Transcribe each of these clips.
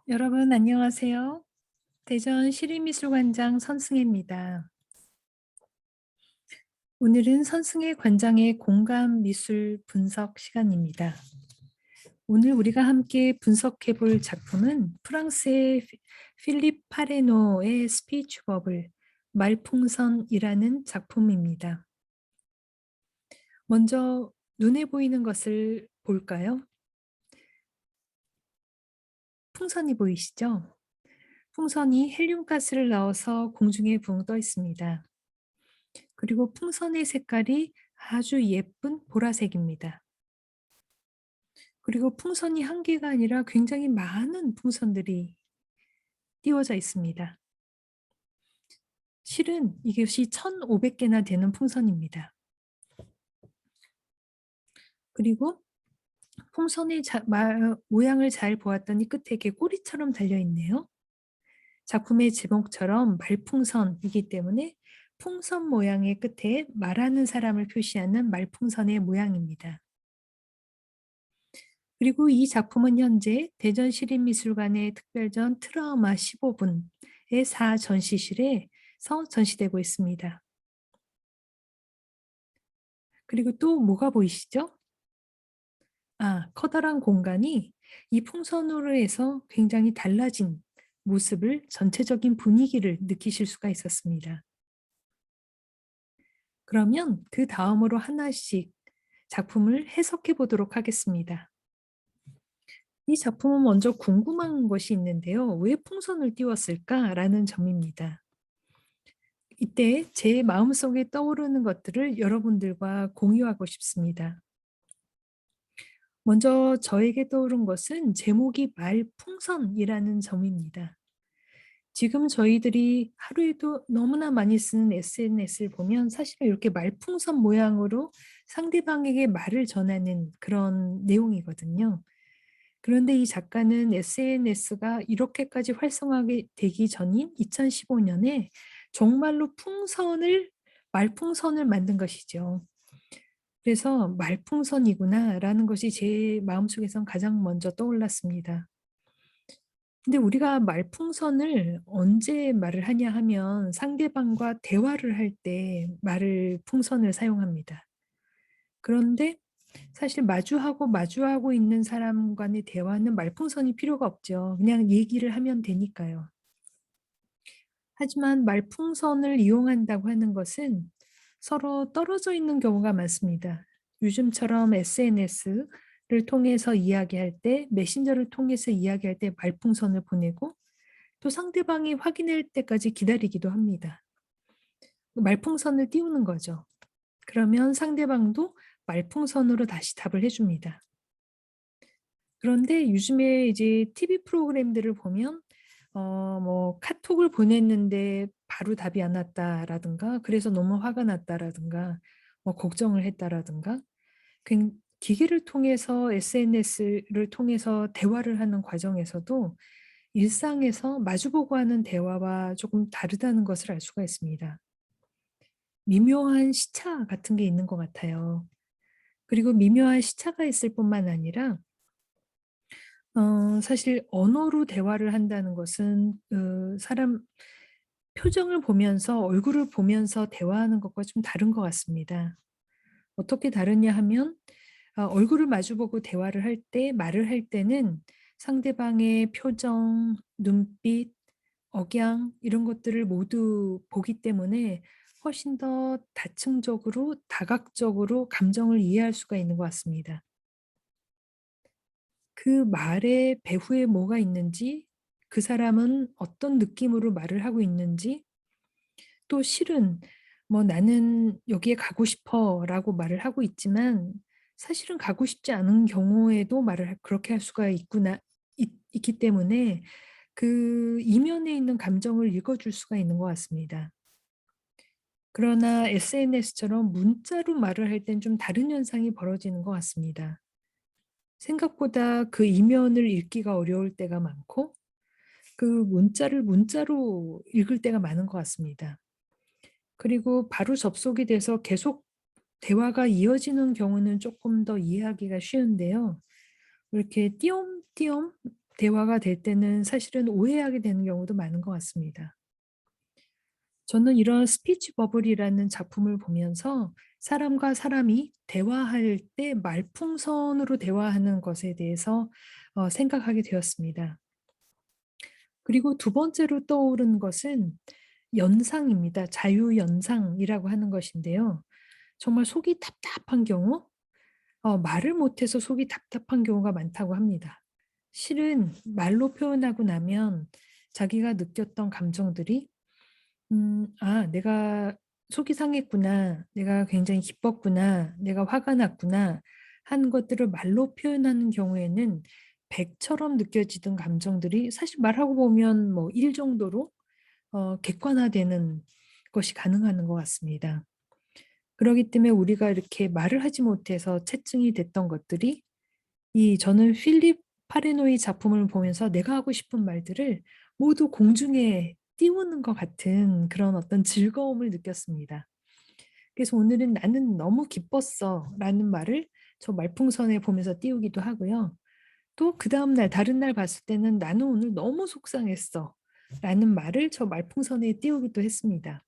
여러분 안녕하세요. 대전 시립미술관장 선승혜입니다. 오늘은 선승혜 관장의 공감 미술 분석 시간입니다. 오늘 우리가 함께 분석해 볼 작품은 프랑스의 필립 파레노의 스피치 버블 말풍선이라는 작품입니다. 먼저 눈에 보이는 것을 볼까요? 풍선이 보이시죠? 풍선이 헬륨가스를 넣어서 공중에 붕 떠 있습니다. 그리고 풍선의 색깔이 아주 예쁜 보라색입니다. 그리고 풍선이 한 개가 아니라 굉장히 많은 풍선들이 띄워져 있습니다. 실은 이것이 1,500개나 되는 풍선입니다. 그리고 풍선의 모양을 잘 보았더니 끝에 이렇게 꼬리처럼 달려 있네요. 작품의 제목처럼 말풍선이기 때문에 풍선 모양의 끝에 말하는 사람을 표시하는 말풍선의 모양입니다. 그리고 이 작품은 현재 대전시립미술관의 특별전 트라우마 15분의 4전시실에서 전시되고 있습니다. 그리고 또 뭐가 보이시죠? 커다란 공간이 이 풍선으로 해서 굉장히 달라진 모습을 전체적인 분위기를 느끼실 수가 있었습니다. 그러면 그 다음으로 하나씩 작품을 해석해 보도록 하겠습니다. 이 작품은 먼저 궁금한 것이 있는데요. '왜 풍선을 띄웠을까?'라는 점입니다. 이때 제 마음속에 떠오르는 것들을 여러분들과 공유하고 싶습니다. 먼저 저에게 떠오른 것은 제목이 말풍선이라는 점입니다. 지금 저희들이 하루에도 너무나 많이 쓰는 SNS를 보면 사실은 이렇게 말풍선 모양으로 상대방에게 말을 전하는 그런 내용이거든요. 그런데 이 작가는 SNS가 이렇게까지 활성화가 되기 전인 2015 년에 정말로 말풍선을 만든 것이죠. 그래서 '말풍선이구나.'라는 것이 제 마음속에선 가장 먼저 떠올랐습니다. 근데 우리가 말풍선을 언제 말을 하냐 하면 상대방과 대화를 할 때 풍선을 사용합니다. 그런데 사실 마주하고 있는 사람 간의 대화는 말풍선이 필요가 없죠. 그냥 얘기를 하면 되니까요. 하지만 말풍선을 이용한다고 하는 것은 서로 떨어져 있는 경우가 많습니다. 요즘처럼 SNS를 통해서 이야기할 때, 메신저를 통해서 이야기할 때 말풍선을 보내고 또 상대방이 확인할 때까지 기다리기도 합니다. 말풍선을 띄우는 거죠. 그러면 상대방도 말풍선으로 다시 답을 해 줍니다. 그런데 요즘에 이제 TV 프로그램들을 보면 뭐 "카톡을 보냈는데 바로 답이 안 왔다."라든가 "그래서 너무 화가 났다."라든가 뭐 "걱정을 했다."라든가 기기를 통해서 SNS를 통해서 대화를 하는 과정에서도 일상에서 마주보고 하는 대화와 조금 다르다는 것을 알 수가 있습니다. 미묘한 시차 같은 게 있는 것 같아요. 그리고 미묘한 시차가 있을 뿐만 아니라 사실 언어로 대화를 한다는 것은 사람 표정을 보면서 얼굴을 보면서 대화하는 것과 좀 다른 것 같습니다. 어떻게 다르냐 하면 얼굴을 마주보고 대화를 할 때 말을 할 때는 상대방의 표정, 눈빛, 억양 이런 것들을 모두 보기 때문에 훨씬 더 다층적으로 다각적으로 감정을 이해할 수가 있는 것 같습니다. 그 말의 배후에 뭐가 있는지, 그 사람은 어떤 느낌으로 말을 하고 있는지, 또 실은 뭐 "나는 여기에 가고 싶어."라고 말을 하고 있지만 사실은 가고 싶지 않은 경우에도 그렇게 할 수가 있기 때문에 그 이면에 있는 감정을 읽어줄 수가 있는 것 같습니다. 그러나 SNS처럼 문자로 말을 할 땐 좀 다른 현상이 벌어지는 것 같습니다. 생각보다 그 이면을 읽기가 어려울 때가 많고 그 문자를 문자로 읽을 때가 많은 것 같습니다. 그리고 바로 접속이 돼서 계속 대화가 이어지는 경우는 조금 더 이해하기가 쉬운데요. 이렇게 띄엄띄엄 대화가 될 때는 사실은 오해하게 되는 경우도 많은 것 같습니다. 저는 이런 스피치 버블이라는 작품을 보면서 사람과 사람이 대화할 때 말풍선으로 대화하는 것에 대해서 생각하게 되었습니다. 그리고 두 번째로 떠오른 것은 연상입니다. 자유연상이라고 하는 것인데요. 정말 속이 답답한 경우, 말을 못해서 속이 답답한 경우가 많다고 합니다. 실은 말로 표현하고 나면 자기가 느꼈던 감정들이 '아 내가 속이 상했구나. 내가 굉장히 기뻤구나. 내가 화가 났구나.' 하는 것들을 말로 표현하는 경우에는 100처럼 느껴지던 감정들이 사실 말하고 보면 뭐 1 정도로 객관화되는 것이 가능한 것 같습니다. 그러기 때문에 우리가 이렇게 말을 하지 못해서 체증이 됐던 것들이 저는 필립 파레노이 작품을 보면서 내가 하고 싶은 말들을 모두 공중에 띄우는 것 같은 그런 어떤 즐거움을 느꼈습니다. 그래서 오늘은 "나는 너무 기뻤어."라는 말을 저 말풍선에 보면서 띄우기도 하고요. 또 그다음 날 다른 날 봤을 때는 "나는 오늘 너무 속상했어."라는 말을 저 말풍선에 띄우기도 했습니다.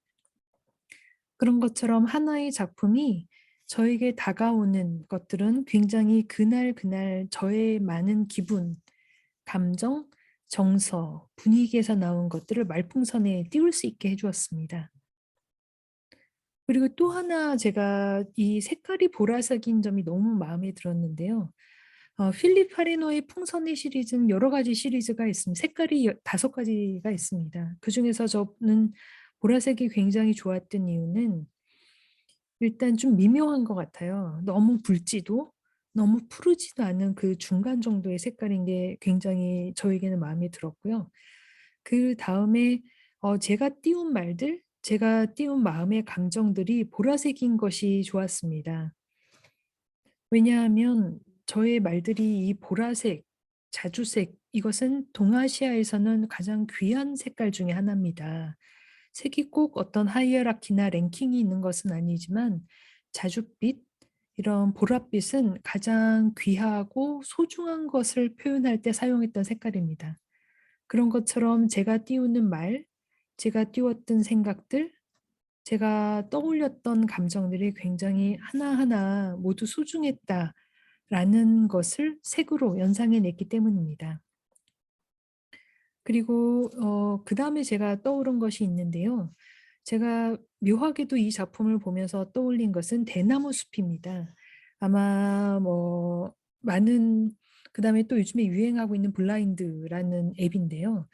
그런 것처럼 하나의 작품이 저에게 다가오는 것들은 굉장히 그날 저의 많은 기분, 감정, 정서, 분위기에서 나온 것들을 말풍선에 띄울 수 있게 해 주었습니다. 그리고 또 하나 제가 이 색깔이 보라색인 점이 너무 마음에 들었는데요. 필립 하리노의 풍선의 시리즈는 여러 가지 시리즈가 있습니다. 색깔이 5 가지가 있습니다. 그중에서 저는 보라색이 굉장히 좋았던 이유는 일단 좀 미묘한 것 같아요. 너무 붉지도 너무 푸르지도 않은 그 중간 정도의 색깔인 게 굉장히 저에게는 마음에 들었고요. 그다음에 제가 띄운 말들, 제가 띄운 마음의 감정들이 보라색인 것이 좋았습니다. 왜냐하면 저의 말들이 이 보라색, 자주색 이것은 동아시아에서는 가장 귀한 색깔 중에 하나입니다. 색이 꼭 어떤 하이어라키나 랭킹이 있는 것은 아니지만 자줏빛, 이런 보랏빛은 가장 귀하고 소중한 것을 표현할 때 사용했던 색깔입니다. 그런 것처럼 제가 띄우는 말, 제가 띄웠던 생각들, 제가 떠올렸던 감정들이 굉장히 하나하나 모두 소중했다라는 것을 색으로 연상해 냈기 때문입니다. 그리고 그다음에 제가 떠오른 것이 있는데요. 제가 묘하게도 이 작품을 보면서 떠올린 것은 대나무 숲입니다. 아마 뭐 많은 그다음에 또 요즘에 유행하고 있는 블라인드라는 앱인데요.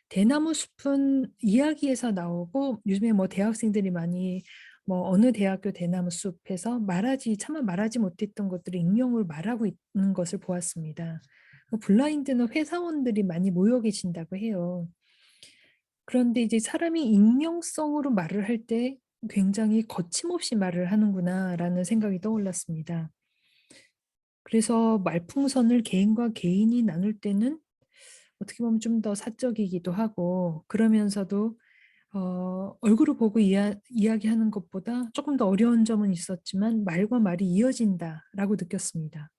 대나무 숲은 이야기에서 나오고 요즘에 뭐 대학생들이 많이 뭐 어느 대학교 대나무 숲에서 차마 말하지 못했던 것들을 익명으로 말하고 있는 것을 보았습니다. 블라인드는 회사원들이 많이 모여 계신다고 해요. 그런데 이제 사람이 익명성으로 말을 할 때 굉장히 '거침없이 말을 하는구나.'라는 생각이 떠올랐습니다. 그래서 말풍선을 개인과 개인이 나눌 때는 어떻게 보면 좀 더 사적이기도 하고 그러면서도 얼굴을 보고 이야기하는 것보다 조금 더 어려운 점은 있었지만 '말과 말이 이어진다.'라고 느꼈습니다.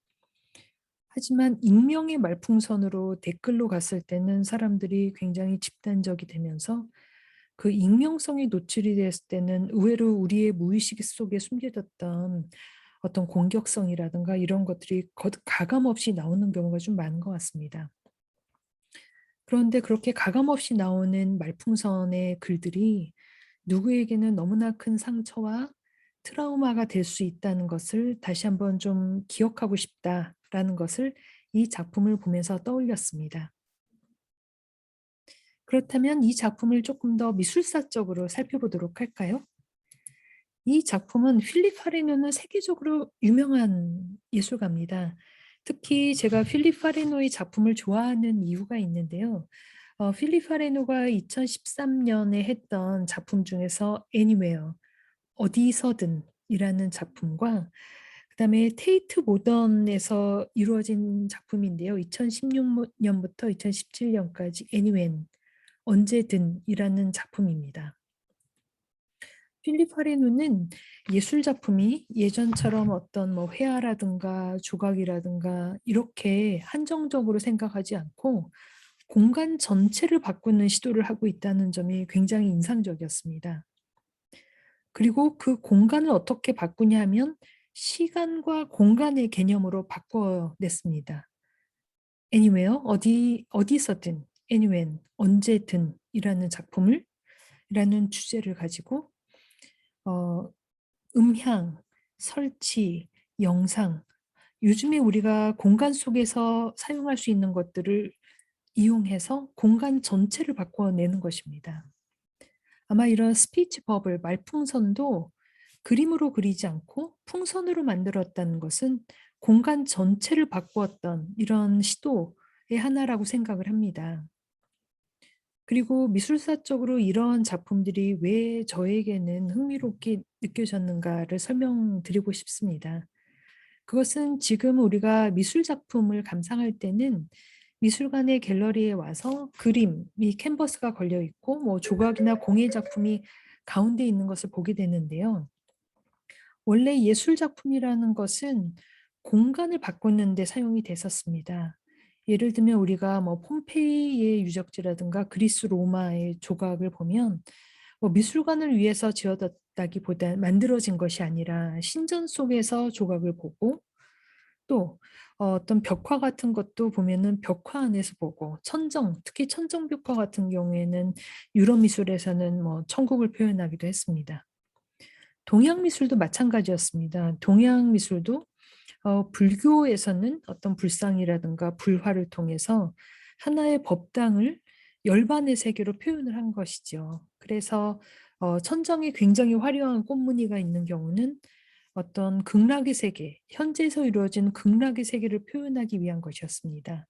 하지만 익명의 말풍선으로 댓글로 갔을 때는 사람들이 굉장히 집단적이 되면서 그 익명성이 노출이 됐을 때는 의외로 우리의 무의식 속에 숨겨졌던 어떤 공격성이라든가 이런 것들이 가감없이 나오는 경우가 좀 많은 것 같습니다. 그런데 그렇게 가감없이 나오는 말풍선의 글들이 누구에게는 너무나 큰 상처와 트라우마가 될 수 있다는 것을 다시 한번 좀 기억하고 싶다라는 것을 이 작품을 보면서 떠올렸습니다. 그렇다면 이 작품을 조금 더 미술사적으로 살펴보도록 할까요? 이 작품은 필립 하레노는 세계적으로 유명한 예술가입니다. 특히 제가 필립 하레노의 작품을 좋아하는 이유가 있는데요. 필립 하레노가 2013 년에 했던 작품 중에서 Anywhere, 어디서든이라는 작품과 그다음에 테이트 모던에서 이루어진 작품인데요. 2016 년부터 2017 년까지 Anywhen, 언제든이라는 작품입니다. 필립 하레노는 예술 작품이 예전처럼 어떤 뭐 회화라든가 조각이라든가 이렇게 한정적으로 생각하지 않고 공간 전체를 바꾸는 시도를 하고 있다는 점이 굉장히 인상적이었습니다. 그리고 그 공간을 어떻게 바꾸냐 하면 시간과 공간의 개념으로 바꿔냈습니다. anywhere, 어디서든, anywhen, 언제든 이라는 작품을, 이라는 주제를 가지고 어, 음향, 설치, 영상, 요즘에 우리가 공간 속에서 사용할 수 있는 것들을 이용해서 공간 전체를 바꿔내는 것입니다. 아마 이런 스피치 버블, 말풍선도 그림으로 그리지 않고 풍선으로 만들었다는 것은 공간 전체를 바꾸었던 이런 시도의 하나라고 생각을 합니다. 그리고 미술사적으로 이러한 작품들이 왜 저에게는 흥미롭게 느껴졌는가를 설명드리고 싶습니다. 그것은 지금 우리가 미술 작품을 감상할 때는 미술관의 갤러리에 와서 그림이 캔버스가 걸려 있고 뭐 조각이나 공예 작품이 가운데 있는 것을 보게 되는데요. 원래 예술 작품이라는 것은 공간을 바꾸는 데 사용이 됐었습니다. 예를 들면 우리가 뭐 폼페이의 유적지라든가 그리스 로마의 조각을 보면 뭐 미술관을 위해서 지어졌다기보다 만들어진 것이 아니라 신전 속에서 조각을 보고 또 어떤 벽화 같은 것도 보면은 벽화 안에서 보고 천정, 특히 천정 벽화 같은 경우에는 유럽 미술에서는 뭐 천국을 표현하기도 했습니다. 동양 미술도 마찬가지였습니다. 동양 미술도 불교에서는 어떤 불상이라든가 불화를 통해서 하나의 법당을 열반의 세계로 표현을 한 것이죠. 그래서 천정에 굉장히 화려한 꽃무늬가 있는 경우는 어떤 극락의 세계, 현재에서 이루어진 극락의 세계를 표현하기 위한 것이었습니다.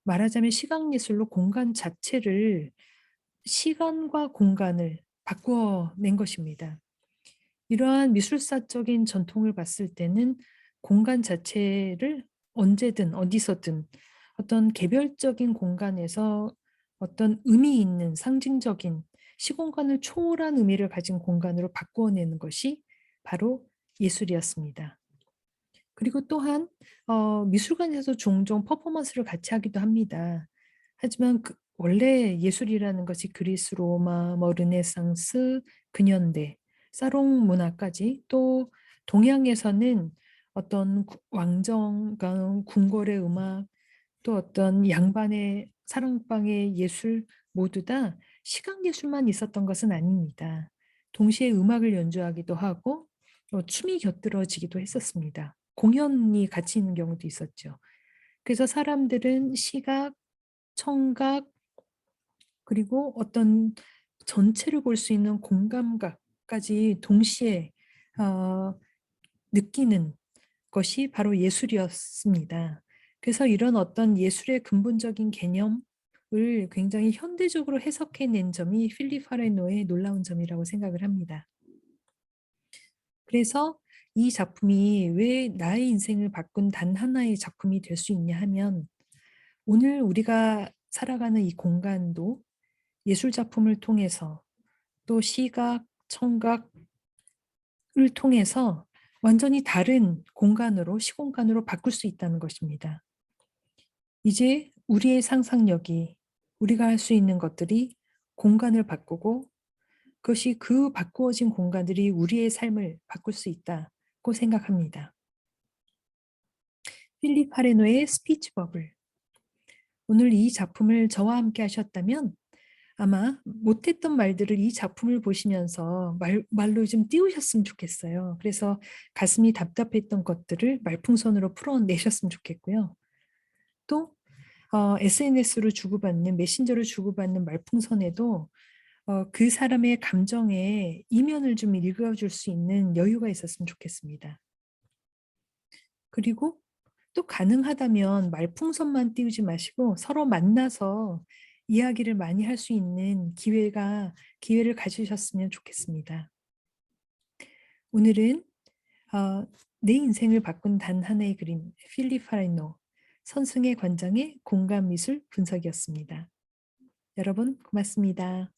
말하자면 시각예술로 공간 자체를, 시간과 공간을 바꿔낸 것입니다. 이러한 미술사적인 전통을 봤을 때는 공간 자체를 언제든 어디서든 어떤 개별적인 공간에서 어떤 의미 있는 상징적인 시공간을 초월한 의미를 가진 공간으로 바꾸어내는 것이 바로 예술이었습니다. 그리고 또한 미술관에서 종종 퍼포먼스를 같이 하기도 합니다. 하지만 원래 예술이라는 것이 그리스, 로마, 뭐 르네상스, 근현대, 사롱 문화까지 또 동양에서는 어떤 왕정, 궁궐의 음악, 또 어떤 양반의 사랑방의 예술 모두 다 시각 예술만 있었던 것은 아닙니다. 동시에 음악을 연주하기도 하고 춤이 곁들여지기도 했었습니다. 공연이 같이 있는 경우도 있었죠. 그래서 사람들은 시각, 청각, 그리고 어떤 전체를 볼 수 있는 공감각까지 동시에 어, 느끼는 것이 바로 예술이었습니다. 그래서 이런 어떤 예술의 근본적인 개념을 굉장히 현대적으로 해석해낸 점이 필립 하레노의 놀라운 점이라고 생각을 합니다. 그래서 이 작품이 왜 나의 인생을 바꾼 단 하나의 작품이 될 수 있냐 하면 오늘 우리가 살아가는 이 공간도 예술 작품을 통해서 또 시각, 청각을 통해서 완전히 다른 공간으로, 시공간으로 바꿀 수 있다는 것입니다. 이제 우리의 상상력이, 우리가 할 수 있는 것들이 공간을 바꾸고 그것이 그 바꾸어진 공간들이 우리의 삶을 바꿀 수 있다고 생각합니다. 필립 하레노의 스피치 버블. 오늘 이 작품을 저와 함께 하셨다면 아마 못했던 말들을 이 작품을 보시면서 말로 좀 띄우셨으면 좋겠어요. 그래서 가슴이 답답했던 것들을 말풍선으로 풀어내셨으면 좋겠고요. 또 SNS로 주고받는, 메신저로 주고받는 말풍선에도 그 사람의 감정의 이면을 좀 읽어줄 수 있는 여유가 있었으면 좋겠습니다. 그리고 또 가능하다면 말풍선만 띄우지 마시고 서로 만나서 이야기를 많이 할 수 있는 기회를 가지셨으면 좋겠습니다. 오늘은 내 인생을 바꾼 단 하나의 그림, 필립 하레노, 선승의 관장의 공간미술 분석이었습니다. 여러분 고맙습니다.